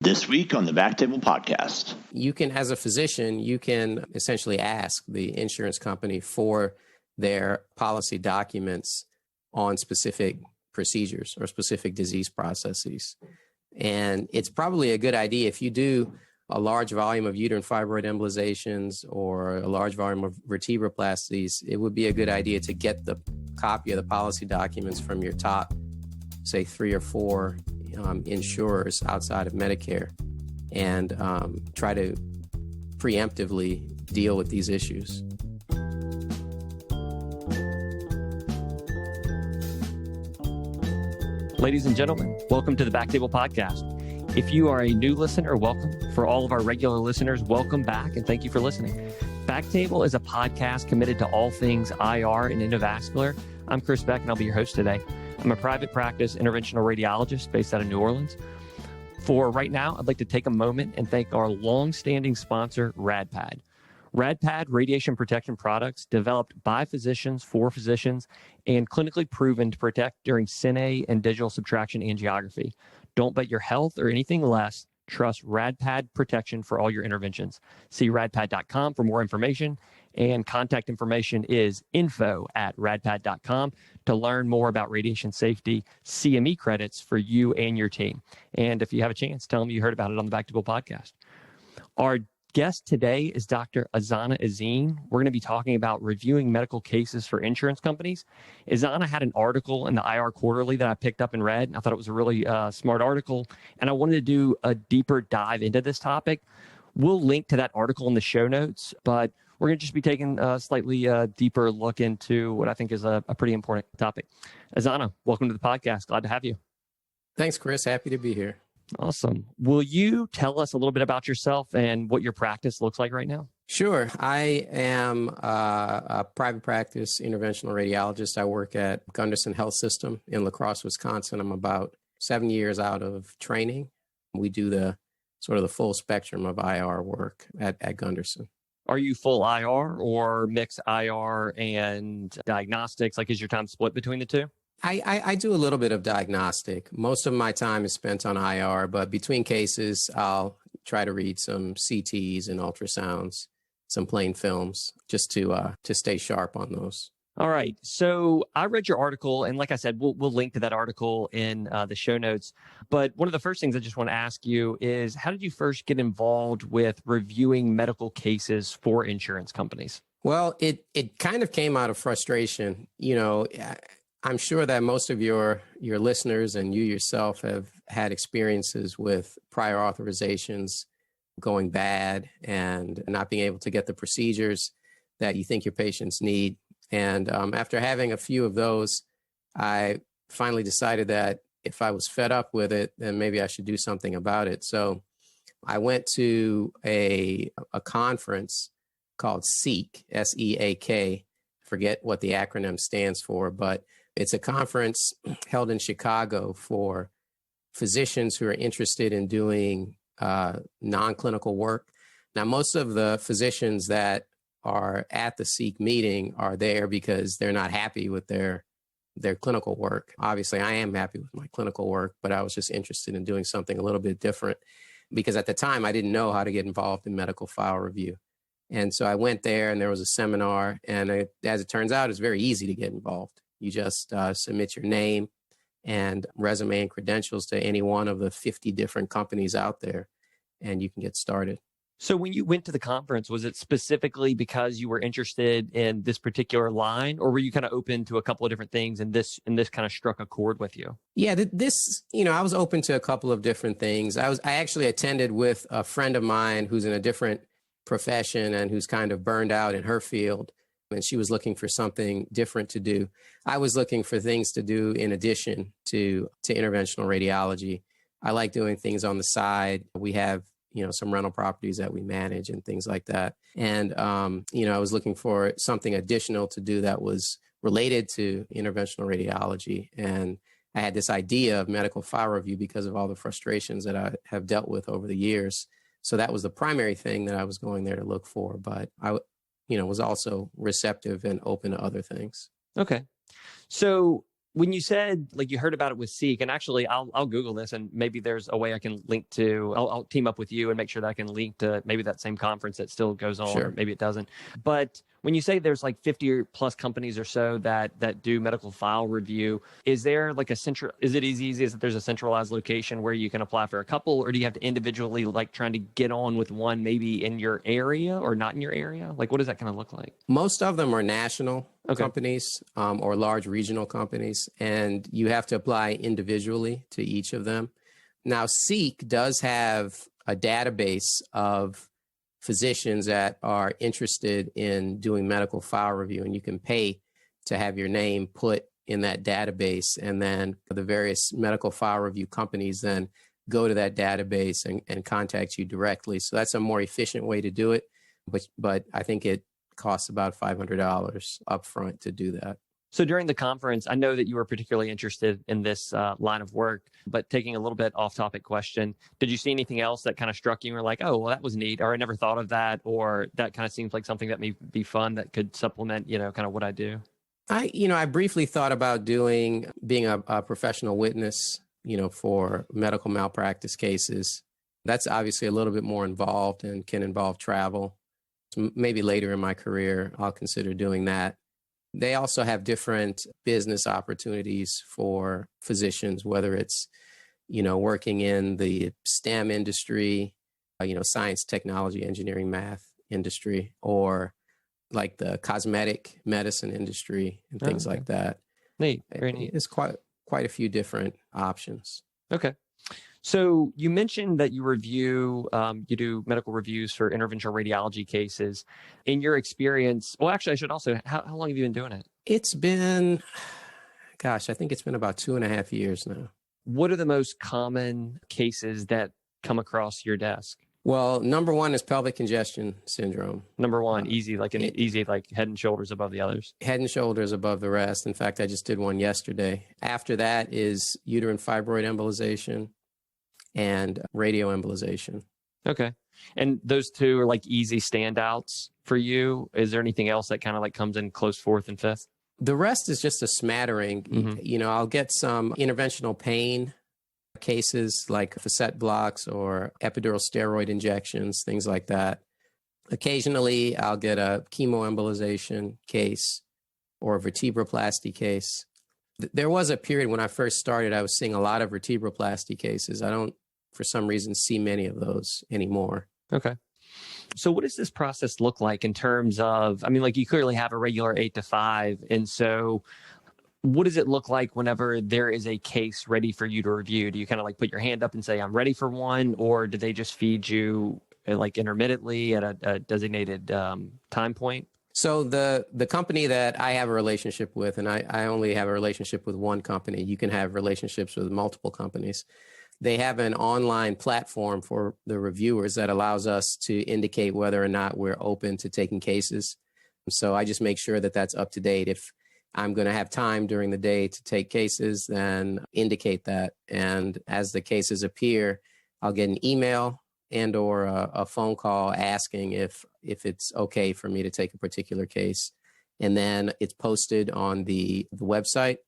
This week on the BackTable podcast. You can, as a physician, you can essentially ask the insurance company for their policy documents on specific procedures or specific disease processes. And it's probably a good idea if you do a large volume of uterine fibroid embolizations or a large volume of vertebroplasties, it would be a good idea to get the copy of the policy documents from your top, say, 3 or 4 insurers outside of Medicare and try to preemptively deal with these issues. Ladies and gentlemen, welcome to the BackTable podcast. If you are a new listener, welcome. For all of our regular listeners, welcome back and thank you for listening. BackTable is a podcast committed to all things IR and endovascular. I'm Chris Beck and I'll be your host today. I'm a private practice interventional radiologist based out of New Orleans. For right now, I'd like to take a moment and thank our long-standing sponsor, RadPad. RadPad radiation protection products developed by physicians for physicians and clinically proven to protect during cine and digital subtraction angiography. Don't bet your health or anything less. Trust RadPad protection for all your interventions. See radpad.com for more information, and contact information is info@radpad.com to learn more about radiation safety CME credits for you and your team. And if you have a chance, tell them you heard about it on the BackTable podcast. Our guest today is Dr. Ezana Azene. We're going to be talking about reviewing medical cases for insurance companies. Ezana had an article in the IR Quarterly that I picked up and read, and I thought it was a really smart article, and I wanted to do a deeper dive into this topic. We'll link to that article in the show notes, but we're going to just be taking a slightly deeper look into what I think is a pretty important topic. Ezana, welcome to the podcast. Glad to have you. Thanks, Chris. Happy to be here. Awesome. Will you tell us a little bit about yourself and what your practice looks like right now? Sure. I am a private practice interventional radiologist. I work at Gunderson Health System in La Crosse, Wisconsin. I'm about 7 years out of training. We do the full spectrum of IR work at Gunderson. Are you full IR or mix IR and diagnostics? Like, is your time split between the two? I do a little bit of diagnostic. Most of my time is spent on IR, but between cases, I'll try to read some CTs and ultrasounds, some plain films, just to stay sharp on those. All right. So I read your article, and like I said, we'll link to that article in the show notes. But one of the first things I just want to ask you is, how did you first get involved with reviewing medical cases for insurance companies? Well, it kind of came out of frustration. You know, I'm sure that most of your listeners and you yourself have had experiences with prior authorizations going bad and not being able to get the procedures that you think your patients need. And after having a few of those, I finally decided that if I was fed up with it, then maybe I should do something about it. So I went to a conference called SEAK, S-E-A-K. Forget what the acronym stands for, but it's a conference held in Chicago for physicians who are interested in doing non-clinical work. Now, most of the physicians that are at the SEAK meeting are there because they're not happy with their clinical work. Obviously, I am happy with my clinical work, but I was just interested in doing something a little bit different because at the time I didn't know how to get involved in medical file review. And so I went there and there was a seminar, and as it turns out, it's very easy to get involved. You just submit your name and resume and credentials to any one of the 50 different companies out there, and you can get started. So when you went to the conference, was it specifically because you were interested in this particular line, or were you kind of open to a couple of different things and this kind of struck a chord with you? Yeah, I was open to a couple of different things. I actually attended with a friend of mine who's in a different profession and who's kind of burned out in her field, and she was looking for something different to do. I was looking for things to do in addition to interventional radiology. I like doing things on the side. We have some rental properties that we manage and things like that. And, I was looking for something additional to do that was related to interventional radiology. And I had this idea of medical file review because of all the frustrations that I have dealt with over the years. So that was the primary thing that I was going there to look for. But I, was also receptive and open to other things. Okay. So When you said like you heard about it with Seek, and actually I'll Google this, and maybe there's a way I can link to. I'll team up with you and make sure that I can link to maybe that same conference that still goes on, Sure. or maybe it doesn't. But when you say there's like 50 plus companies or so that do medical file review, is there like is it as easy as that there's a centralized location where you can apply for a couple, or do you have to individually like trying to get on with one maybe in your area or not in your area? Like what does that kind of look like? Most of them are national Okay. companies or large regional companies, and you have to apply individually to each of them. Now, Seek does have a database of physicians that are interested in doing medical file review, and you can pay to have your name put in that database, and then the various medical file review companies then go to that database and contact you directly. So that's a more efficient way to do it, but I think it costs about $500 upfront to do that. So during the conference, I know that you were particularly interested in this line of work, but taking a little bit off topic question, did you see anything else that kind of struck you and were like, oh, well, that was neat, or I never thought of that, or that kind of seems like something that may be fun that could supplement, kind of what I do? I briefly thought about being a professional witness, for medical malpractice cases. That's obviously a little bit more involved and can involve travel. So maybe later in my career, I'll consider doing that. They also have different business opportunities for physicians, whether it's, working in the STEM industry, science, technology, engineering, math industry, or like the cosmetic medicine industry and things like that. Neat, very neat. It's quite a few different options. Okay. So you mentioned that you do medical reviews for interventional radiology cases. In your experience, well, actually, I should also, how long have you been doing it? It's been, I think it's been about 2.5 years now. What are the most common cases that come across your desk? Well, number one is pelvic congestion syndrome. Number one, easy like head and shoulders above the others. Head and shoulders above the rest. In fact, I just did one yesterday. After that is uterine fibroid embolization and radioembolization. Okay. And those two are like easy standouts for you. Is there anything else that kind of like comes in close fourth and fifth? The rest is just a smattering. Mm-hmm. I'll get some interventional pain cases like facet blocks or epidural steroid injections, things like that. Occasionally, I'll get a chemoembolization case or a vertebroplasty case. There was a period when I first started, I was seeing a lot of vertebroplasty cases. I don't, for some reason, see many of those anymore. Okay. So what does this process look like in terms of, like you clearly have a regular 8 to 5. And so what does it look like whenever there is a case ready for you to review? Do you kind of like put your hand up and say, I'm ready for one? Or do they just feed you like intermittently at a designated time point? So the company that I have a relationship with, and I only have a relationship with one company. You can have relationships with multiple companies. They have an online platform for the reviewers that allows us to indicate whether or not we're open to taking cases. So I just make sure that that's up to date. If I'm going to have time during the day to take cases, then indicate that. And as the cases appear, I'll get an email and or a phone call asking if it's okay for me to take a particular case. And then it's posted on the website.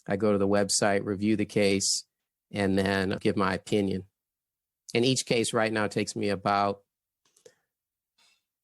I go to the website, review the case, and then give my opinion. And each case right now takes me about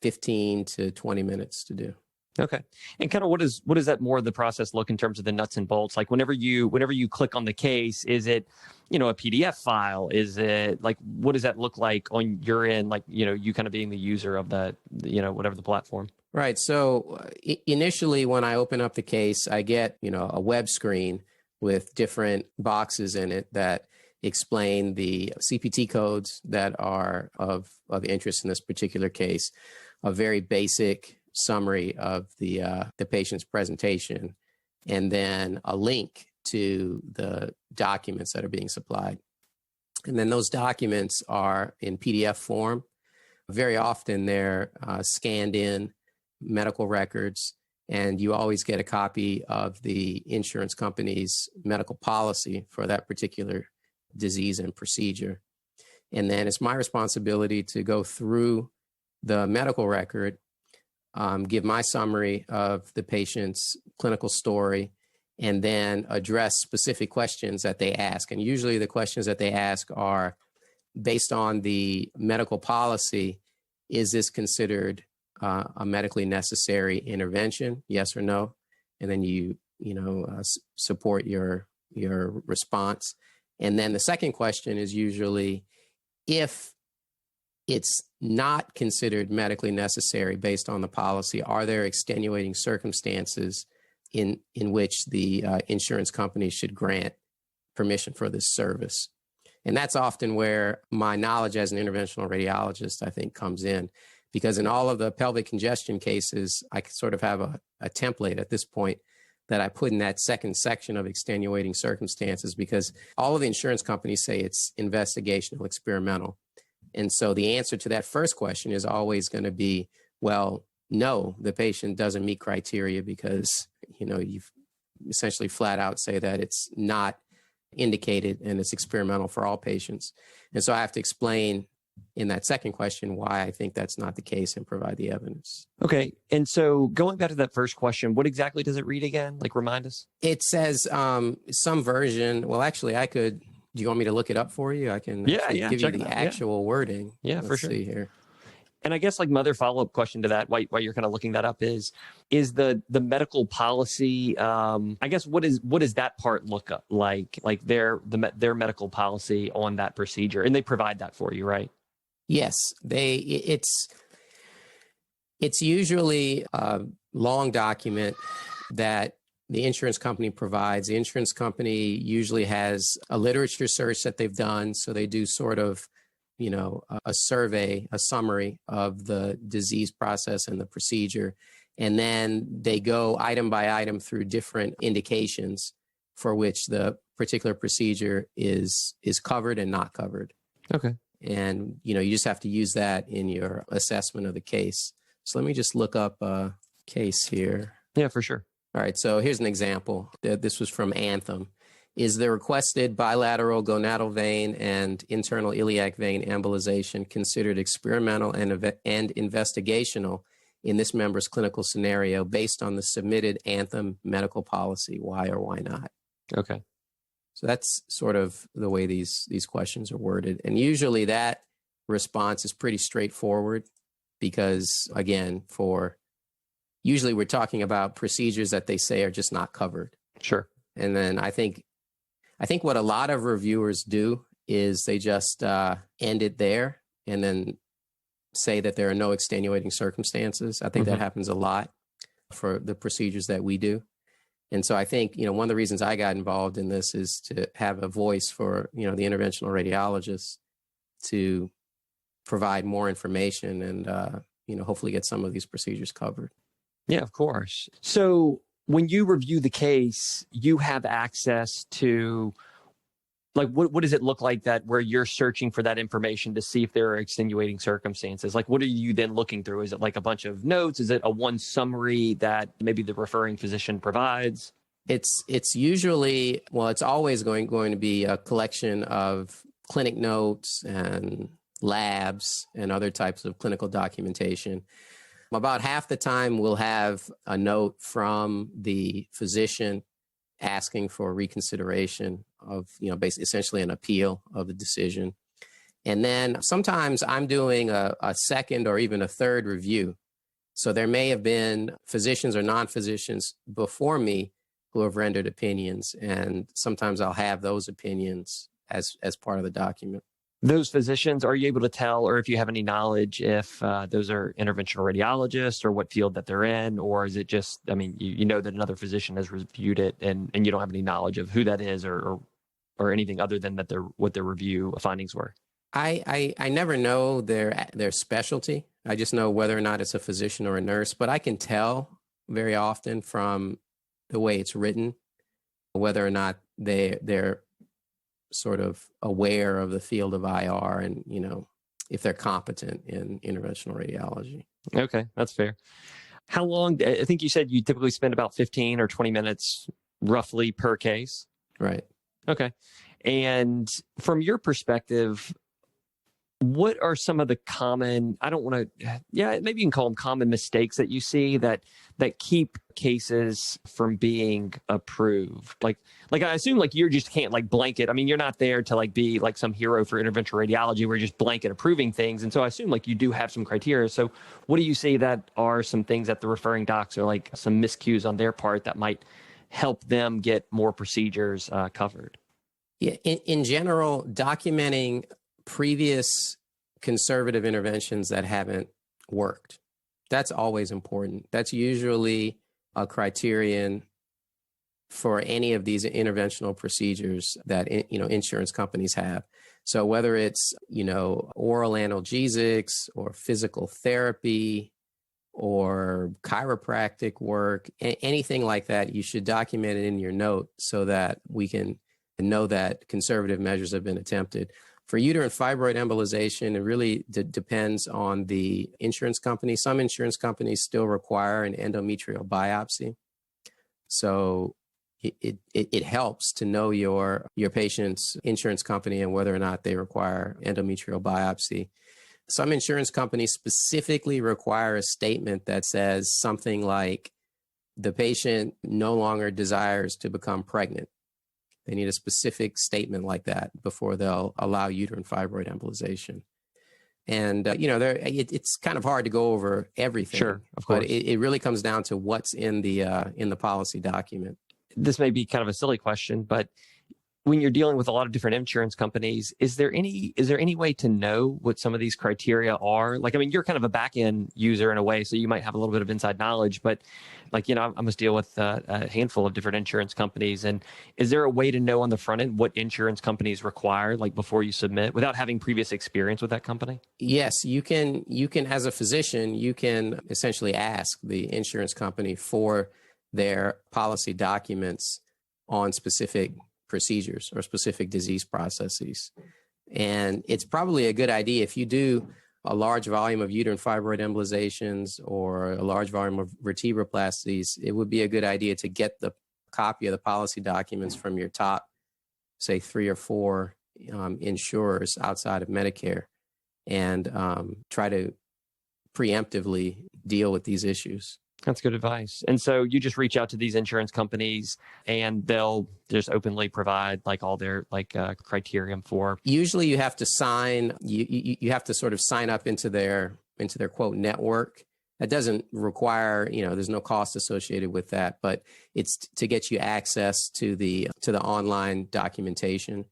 15 to 20 minutes to do. Okay. And kind of what does that more of the process look in terms of the nuts and bolts? Like whenever you click on the case, is it, a PDF file? Is it like, what does that look like on your end? Like, you kind of being the user of that, whatever the platform. Right. So initially when I open up the case, I get, a web screen with different boxes in it that explain the CPT codes that are of interest in this particular case, a very basic summary of the patient's presentation, and then a link to the documents that are being supplied. And then those documents are in PDF form. Very often they're scanned in medical records, and you always get a copy of the insurance company's medical policy for that particular disease and procedure. And then it's my responsibility to go through the medical record, give my summary of the patient's clinical story, and then address specific questions that they ask. And usually the questions that they ask are based on the medical policy. Is this considered a medically necessary intervention? Yes or no? And then you support your response. And then the second question is usually, if it's not considered medically necessary based on the policy, are there extenuating circumstances in which the insurance company should grant permission for this service? And that's often where my knowledge as an interventional radiologist, I think, comes in, because in all of the pelvic congestion cases, I sort of have a template at this point that I put in that second section of extenuating circumstances, because all of the insurance companies say it's investigational, experimental. And so the answer to that first question is always going to be, well, no, the patient doesn't meet criteria, because, you've essentially flat out say that it's not indicated and it's experimental for all patients. And so I have to explain in that second question why I think that's not the case and provide the evidence. Okay. And so going back to that first question, what exactly does it read again? Like, remind us. It says some version. Well, actually, do you want me to look it up for you? I can give you the actual wording. Yeah, Let's for sure. See here. And I guess like my other follow-up question to that, while you're kind of looking that up, is the medical policy, I guess, what does that part look like their medical policy on that procedure? And they provide that for you, right? Yes, it's usually a long document that the insurance company provides. The insurance company usually has a literature search that they've done. So they do sort of, a survey, a summary of the disease process and the procedure. And then they go item by item through different indications for which the particular procedure is covered and not covered. Okay. And, you just have to use that in your assessment of the case. So let me just look up a case here. Yeah, for sure. All right. So here's an example. This was from Anthem. Is the requested bilateral gonadal vein and internal iliac vein embolization considered experimental and investigational in this member's clinical scenario based on the submitted Anthem medical policy? Why or why not? Okay. So that's sort of the way these questions are worded. And usually that response is pretty straightforward, because, again, usually we're talking about procedures that they say are just not covered. Sure. And then I think what a lot of reviewers do is they just end it there and then say that there are no extenuating circumstances. I think that happens a lot for the procedures that we do. And so I think, one of the reasons I got involved in this is to have a voice for, the interventional radiologists to provide more information and, hopefully get some of these procedures covered. Yeah, of course. So when you review the case, you have access to, like, what does it look like where you're searching for that information to see if there are extenuating circumstances? Like, what are you then looking through? Is it like a bunch of notes? Is it a one summary that maybe the referring physician provides? It's usually, it's always going to be a collection of clinic notes and labs and other types of clinical documentation. About half the time we'll have a note from the physician asking for reconsideration of, basically essentially an appeal of the decision. And then sometimes I'm doing a second or even a third review. So there may have been physicians or non-physicians before me who have rendered opinions, and sometimes I'll have those opinions as part of the document. Those physicians, are you able to tell, or if you have any knowledge, if those are interventional radiologists or what field that they're in, or is it just, you know that another physician has reviewed it and you don't have any knowledge of who that is or anything other than that what their review findings were? I never know their specialty. I just know whether or not it's a physician or a nurse, but I can tell very often from the way it's written whether or not they're sort of aware of the field of IR and, if they're competent in interventional radiology. Okay, that's fair. How long, I think you said you typically spend about 15 or 20 minutes roughly per case? Right. Okay. And from your perspective, What are some of the common, I don't want to, yeah, maybe you can call them common mistakes that you see that keep cases from being approved? Like I assume like you just can't like blanket. I mean, you're not there to like be like some hero for interventional radiology where you're just blanket approving things. And so I assume like you do have some criteria. So what do you see that are some things that the referring docs are like some miscues on their part that might help them get more procedures covered? Yeah, in general, documenting previous conservative interventions that haven't worked. That's always important. That's usually a criterion for any of these interventional procedures that insurance companies have. So whether it's oral analgesics or physical therapy or chiropractic work, anything like that, you should document it in your note so that we can know that conservative measures have been attempted. For uterine fibroid embolization, it really depends on the insurance company. Some insurance companies still require an endometrial biopsy. So it helps to know your patient's insurance company and whether or not they require endometrial biopsy. Some insurance companies specifically require a statement that says something like the patient no longer desires to become pregnant. They need a specific statement like that before they'll allow uterine fibroid embolization. And, it's kind of hard to go over everything. Sure, of course. But it really comes down to what's in the policy document. This may be kind of a silly question, but when you're dealing with a lot of different insurance companies, is there any way to know what some of these criteria are? Like, I mean, you're kind of a back end user in a way, so you might have a little bit of inside knowledge, but like, I must deal with a handful of different insurance companies. And is there a way to know on the front end what insurance companies require, like before you submit, without having previous experience with that company? Yes, you can, as a physician, you can essentially ask the insurance company for their policy documents on specific procedures or specific disease processes. And it's probably a good idea if you do a large volume of uterine fibroid embolizations or a large volume of vertebroplasties, it would be a good idea to get the copy of the policy documents from your top, say, 3 or 4 insurers outside of Medicare and try to preemptively deal with these issues. That's good advice. And so you just reach out to these insurance companies and they'll just openly provide like all their like criterion for. Usually you have to sign, you have to sort of sign up into their quote network. That doesn't require, there's no cost associated with that, but it's to get you access to the online documentation.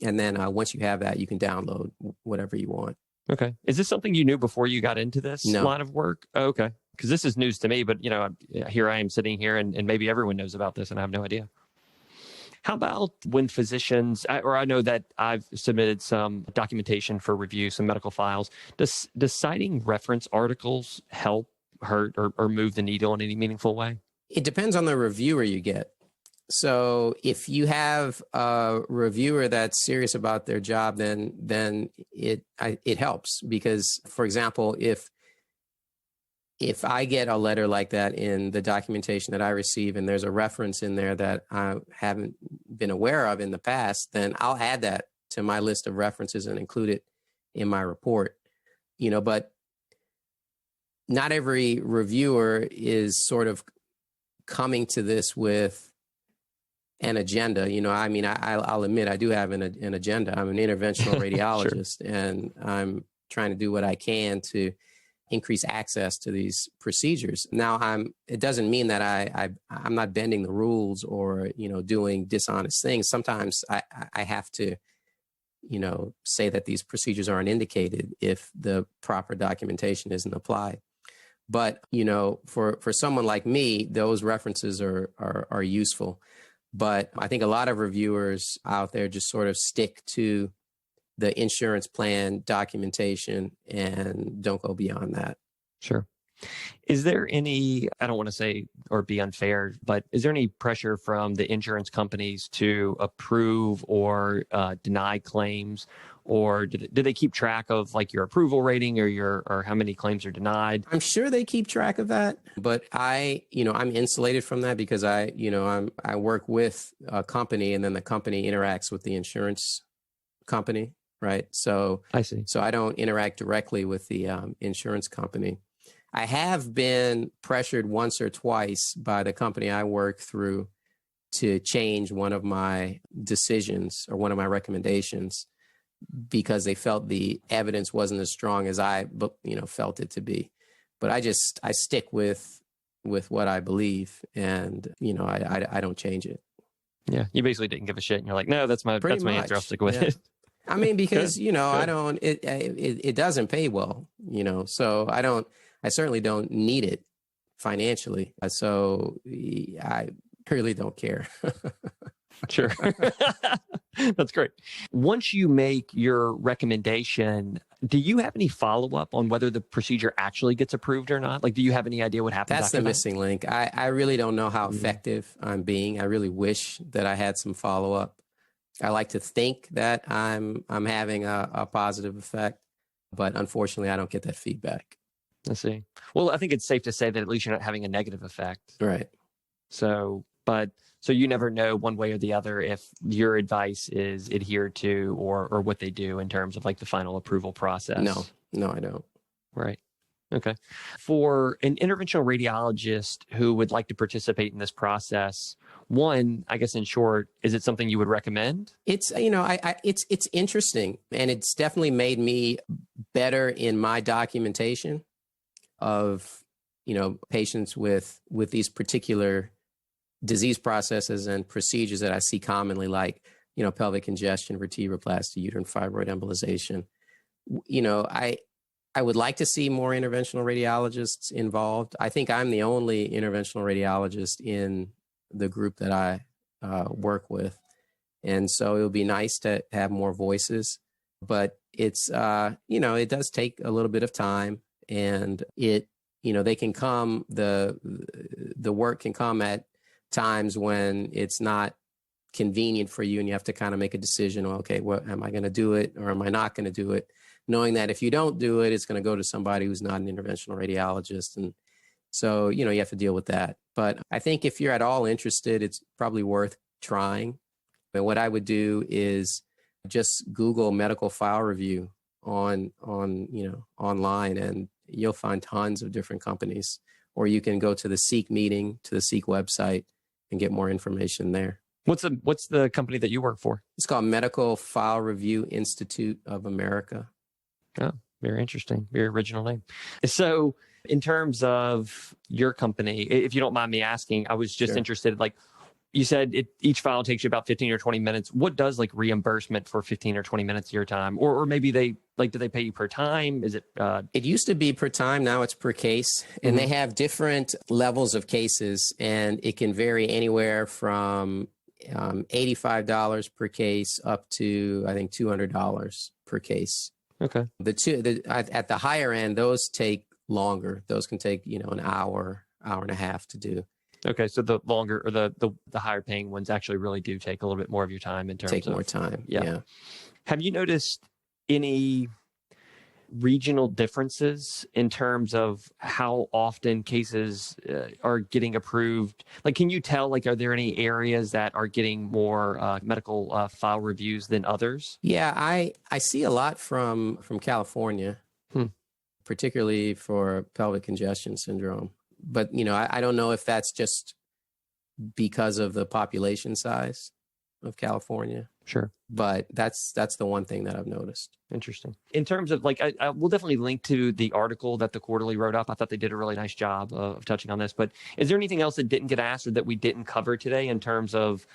And then once you have that, you can download whatever you want. Okay. Is this something you knew before you got into this line of work? Oh, okay. Because this is news to me, but here I am sitting here and maybe everyone knows about this and I have no idea. How about when physicians, I know that I've submitted some documentation for review, some medical files. Does citing reference articles help, hurt, or move the needle in any meaningful way? It depends on the reviewer you get. So if you have a reviewer that's serious about their job, then it helps because, for example, if I get a letter like that in the documentation that I receive and there's a reference in there that I haven't been aware of in the past, then I'll add that to my list of references and include it in my report. But not every reviewer is sort of coming to this with an agenda. I'll admit I do have an agenda. I'm an interventional radiologist, sure. And I'm trying to do what I can to increase access to these procedures. Now, it doesn't mean that I'm not bending the rules or, doing dishonest things. Sometimes I have to, say that these procedures aren't indicated if the proper documentation isn't applied. But, for someone like me, those references are useful. But I think a lot of reviewers out there just sort of stick to the insurance plan documentation and don't go beyond that. Sure. Is there any, I don't want to say or be unfair, but is there any pressure from the insurance companies to approve or deny claims? Or do they keep track of like your approval rating or how many claims are denied? I'm sure they keep track of that, but I'm insulated from that because I work with a company and then the company interacts with the insurance company. right? So I see. So I don't interact directly with the insurance company. I have been pressured once or twice by the company I work through to change one of my decisions or one of my recommendations because they felt the evidence wasn't as strong as I, felt it to be. But I stick with what I believe, and I don't change it. Yeah, you basically didn't give a shit, and you're like, no, that's my answer. I'll stick with it. I mean, because I don't. It doesn't pay well, So I certainly don't need it financially. So I really don't care. Sure. That's great. Once you make your recommendation, do you have any follow-up on whether the procedure actually gets approved or not? Like, do you have any idea what happens That's after the that? missing link. I really don't know how effective I'm being. I really wish that I had some follow-up. I like to think that I'm having a positive effect, but unfortunately, I don't get that feedback. I see. Well, I think it's safe to say that at least you're not having a negative effect. Right. So you never know one way or the other if your advice is adhered to or what they do in terms of like the final approval process. No, I don't. Right. Okay. For an interventional radiologist who would like to participate in this process, one, I guess in short, is it something you would recommend? It's, it's interesting, and it's definitely made me better in my documentation of, patients with these particular disease processes and procedures that I see commonly, like, pelvic congestion, vertebroplasty, uterine fibroid embolization. I would like to see more interventional radiologists involved. I think I'm the only interventional radiologist in the group that I work with. And so it would be nice to have more voices, but it's, it does take a little bit of time, and they can come, the work can come at times when it's not convenient for you and you have to kind of make a decision. Okay, what am I going to do it or am I not going to do it? Knowing that if you don't do it, it's going to go to somebody who's not an interventional radiologist. And so, you have to deal with that. But I think if you're at all interested, it's probably worth trying. But what I would do is just Google medical file review on online, and you'll find tons of different companies. Or you can go to the Seek meeting, to the Seek website, and get more information there. What's the company that you work for? It's called Medical File Review Institute of America. Oh, very interesting. Very original name. So in terms of your company, if you don't mind me asking, I was just Sure. interested, like you said, each file takes you about 15 or 20 minutes. What does like reimbursement for 15 or 20 minutes of your time? Or maybe do they pay you per time? Is it? It used to be per time. Now it's per case. And they have different levels of cases, and it can vary anywhere from $85 per case up to, I think, $200 per case. Okay. At the higher end, those take longer. Those can take, an hour and a half to do. Okay, so the longer or the higher paying ones actually really do take a little bit more of your time in terms of more time. Yeah. Yeah. Have you noticed any regional differences in terms of how often cases are getting approved? Like, can you tell, like, are there any areas that are getting more medical file reviews than others? Yeah, I see a lot from California, particularly for pelvic congestion syndrome. But, I don't know if that's just because of the population size of California. Sure. But that's the one thing that I've noticed. Interesting. In terms of like, I will definitely link to the article that the Quarterly wrote up. I thought they did a really nice job of touching on this. But is there anything else that didn't get asked or that we didn't cover today in terms of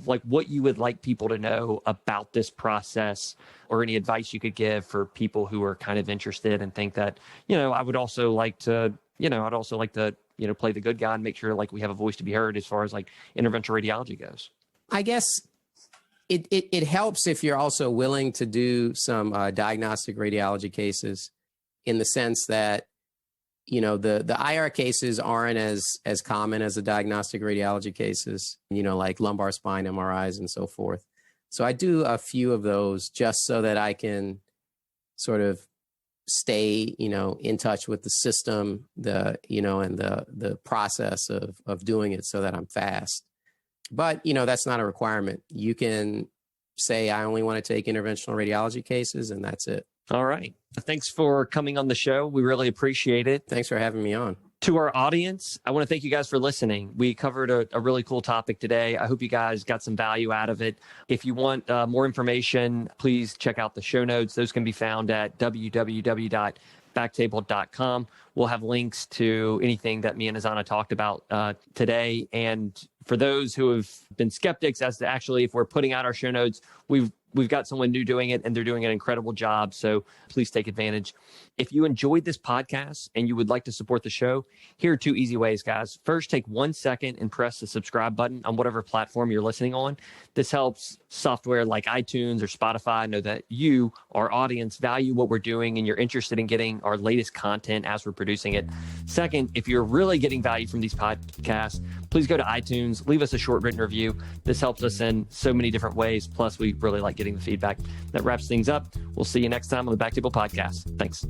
like what you would like people to know about this process, or any advice you could give for people who are kind of interested and think that, I would also like to, I'd also like to, play the good guy and make sure like we have a voice to be heard as far as like interventional radiology goes? I guess it helps if you're also willing to do some diagnostic radiology cases, in the sense that, the IR cases aren't as common as the diagnostic radiology cases, like lumbar spine MRIs and so forth. So I do a few of those just so that I can sort of stay, in touch with the system, and the process of doing it so that I'm fast. But, that's not a requirement. You can say I only want to take interventional radiology cases, and that's it. All right. Thanks for coming on the show. We really appreciate it. Thanks for having me on. To our audience, I want to thank you guys for listening. We covered a really cool topic today. I hope you guys got some value out of it. If you want more information, please check out the show notes. Those can be found at www.backtable.com. We'll have links to anything that me and Ezana talked about today. And for those who have been skeptics as to actually if we're putting out our show notes, we've got someone new doing it, and they're doing an incredible job. So please take advantage. If you enjoyed this podcast and you would like to support the show, here are 2 easy ways, guys. First, take 1 second and press the subscribe button on whatever platform you're listening on. This helps software like iTunes or Spotify know that you, our audience, value what we're doing and you're interested in getting our latest content as we're producing it. Second, if you're really getting value from these podcasts, please go to iTunes, leave us a short written review. This helps us in so many different ways. Plus, we really like getting the feedback. That wraps things up. We'll see you next time on the BackTable podcast. Thanks.